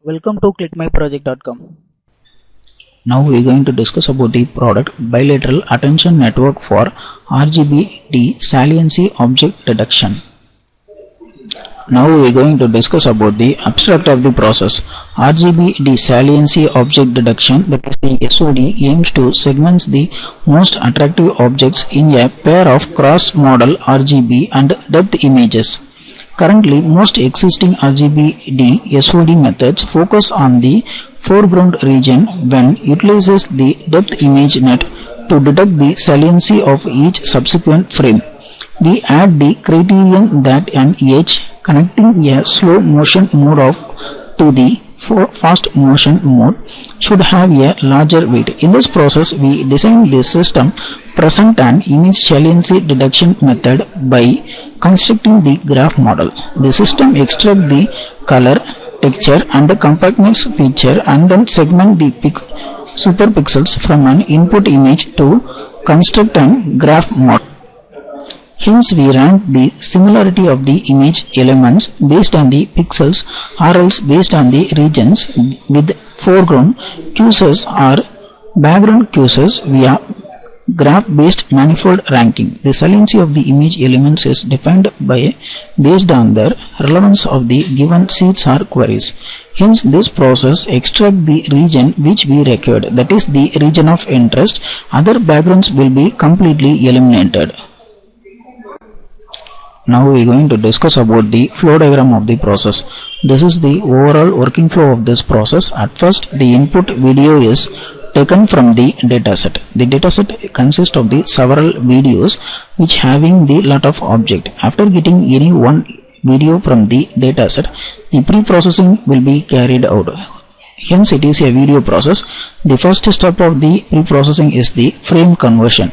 Welcome to ClickMyProject.com. Now we are going to discuss about the product Bilateral Attention Network for RGB-D Saliency Object Detection. Now we are going to discuss about the abstract of the process. RGB-D Saliency Object Detection, that is the SOD, aims to segment the most attractive objects in a pair of cross-modal RGB and depth images. Currently, most existing RGB-D SOD methods focus on the foreground region when utilizes the depth image net to detect the saliency of each subsequent frame. We add the criterion that an edge connecting a slow motion mode to the fast motion mode should have a larger weight. In this process, we design this system present an image saliency detection method by constructing the graph model. The system extracts the color, texture and the compactness feature and then segment the superpixels from an input image to construct an graph model. Hence, we rank the similarity of the image elements based on the pixels or else based on the regions with foreground cues or background cues via graph-based manifold ranking. The saliency of the image elements is defined based on their relevance of the given seeds or queries. Hence, this process extracts the region which we required, that is the region of interest. Other backgrounds will be completely eliminated. Now we are going to discuss about the flow diagram of the process. This is the overall working flow of this process. At first, the input video is taken from the dataset. The dataset consists of the several videos which having the lot of object. After getting any one video from the dataset, the pre-processing will be carried out. Hence, it is a video process. The first step of the pre-processing is the frame conversion.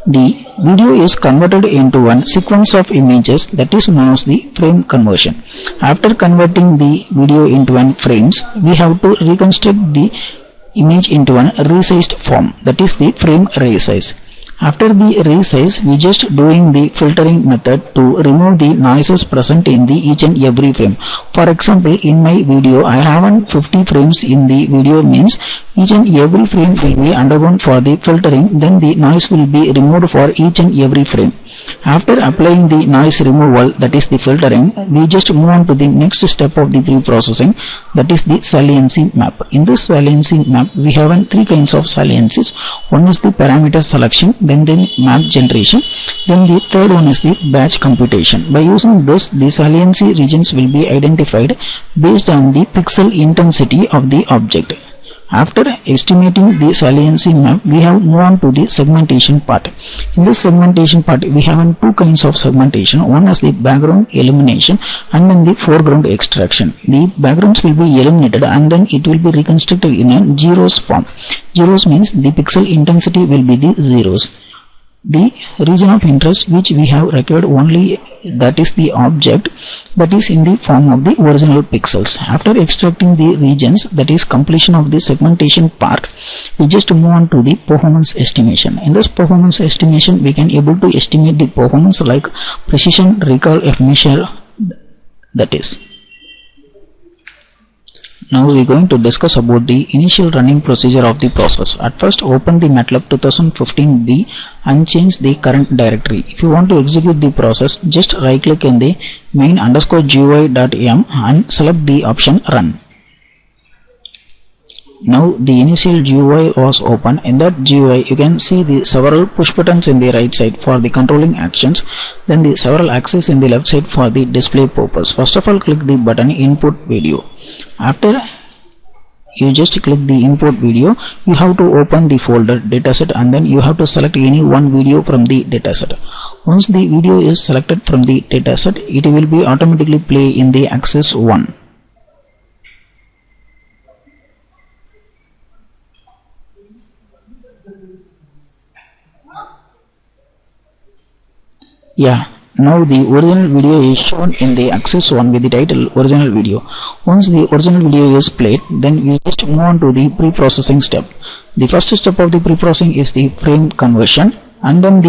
The video is converted into one sequence of images that is known as the frame conversion. After converting the video into one frames, we have to reconstruct the image into one resized form, that is the frame resize. After the resize, we just doing the filtering method to remove the noises present in the each and every frame. For example, in my video, I have 50 frames in the video, means each and every frame will be undergone for the filtering, then the noise will be removed for each and every frame. After applying the noise removal, that is the filtering, we just move on to the next step of the pre-processing, that is the saliency map. In this saliency map, we have three kinds of saliencies. One is the parameter selection, then the map generation, then the third one is the batch computation. By using this, the saliency regions will be identified based on the pixel intensity of the object. After estimating the saliency map, we have moved on to the segmentation part. In this segmentation part, we have two kinds of segmentation. One is the background elimination and then the foreground extraction. The backgrounds will be eliminated and then it will be reconstructed in a zeros form. Zeros means the pixel intensity will be the zeros. The region of interest which we have required only, that is the object, that is in the form of the original pixels. After extracting the regions, that is completion of the segmentation part, we just move on to the performance estimation. In this performance estimation, we can able to estimate the performance like precision, recall, measure, that is. Now we are going to discuss about the initial running procedure of the process. At first, open the Matlab 2015B and change the current directory. If you want to execute the process, just right click in the main_GUI.m and select the option run. Now the initial GUI was open. In that GUI, you can see the several push buttons in the right side for the controlling actions, then the several axes in the left side for the display purpose. First of all, click the button input video. After you just click the import video, you have to open the folder dataset and then you have to select any one video from the dataset. Once the video is selected from the dataset, it will be automatically play in the axis 1. Yeah, now the original video is shown in the axis 1 with the title original video. Once the original video is played, then we just move on to the pre-processing step. The first step of the pre-processing is the frame conversion, and then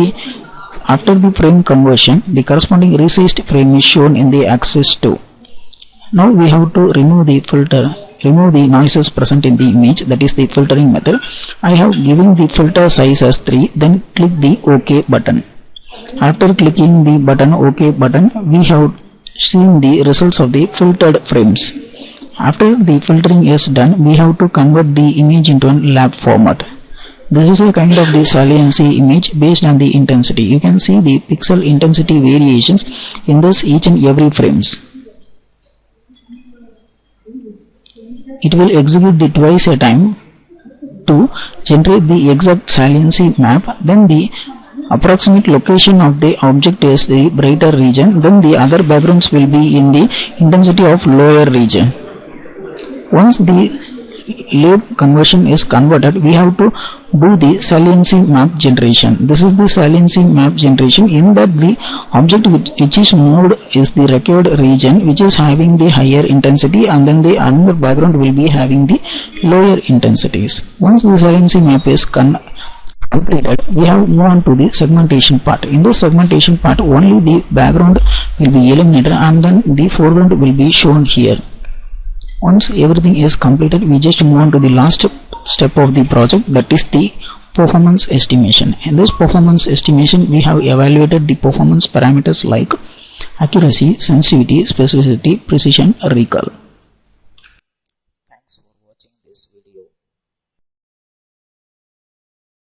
after the frame conversion, the corresponding resized frame is shown in the axis 2. Now we have to remove the noises present in the image, that is the filtering method. I have given the filter size as 3, then click the OK button. After clicking the button OK button, we have seen the results of the filtered frames. After the filtering is done, we have to convert the image into a lab format. This is a kind of the saliency image based on the intensity. You can see the pixel intensity variations in this each and every frames. It will execute the twice a time to generate the exact saliency map. Then the approximate location of the object is the brighter region. Then the other backgrounds will be in the intensity of lower region. Once the lab conversion is converted, we have to do the saliency map generation. This is the saliency map generation, in that the object which is moved is the required region which is having the higher intensity, and then the another background will be having the lower intensities. Once the saliency map is completed, we have moved on to the segmentation part. In this segmentation part, only the background will be eliminated and then the foreground will be shown here. Once everything is completed, we just move on to the last step of the project, that is the performance estimation. In this performance estimation, we have evaluated the performance parameters like accuracy, sensitivity, specificity, precision, recall.